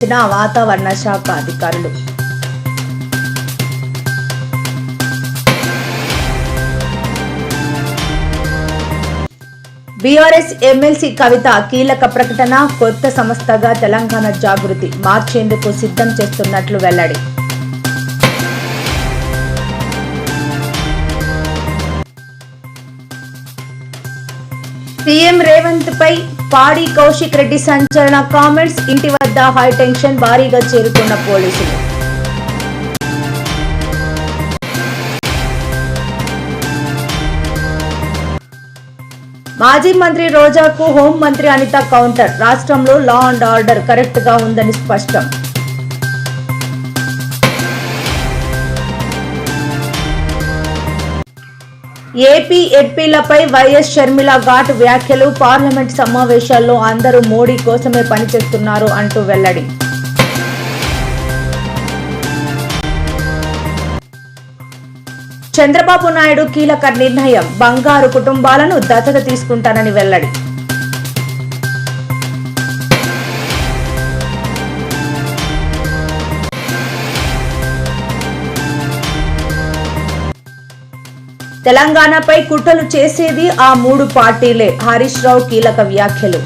వాతావరణ శాఖ అధికారులు. బీఆర్ఎస్ ఎమ్మెల్సీ కవిత కీలక ప్రకటన. కొత్త సంస్థగా తెలంగాణ జాగృతి మార్చేందుకు సిద్ధం చేస్తున్నట్లు వెల్లడి. సీఎం రేవంత్ పై పాడి కౌశిక్ రెడ్డి సంచలన కామెంట్స్. ఇంటి వద్ద హైటెన్షన్, భారీగా చేరుకున్న పోలీసులు. మాజీ మంత్రి రోజాకు హోం మంత్రి అనిత కౌంటర్. రాష్ట్రంలో లా అండ్ ఆర్డర్ కరెక్ట్ గా ఉందని స్పష్టం. ఏపీ ఎడ్పీలపై వైఎస్ షర్మిల ఘాటు వ్యాఖ్యలు. పార్లమెంట్ సమావేశాల్లో అందరూ మోడీ కోసమే పనిచేస్తున్నారు అంటూ వెల్లడి. చంద్రబాబు నాయుడు కీలక నిర్ణయం. బంగారు కుటుంబాలను దత్తత తీసుకుంటానని వెల్లడి. తెలంగాణపై కుట్రలు చేసేది ఆ 3 పార్టీలే. హరీష్ రావు కీలక వ్యాఖ్యలు.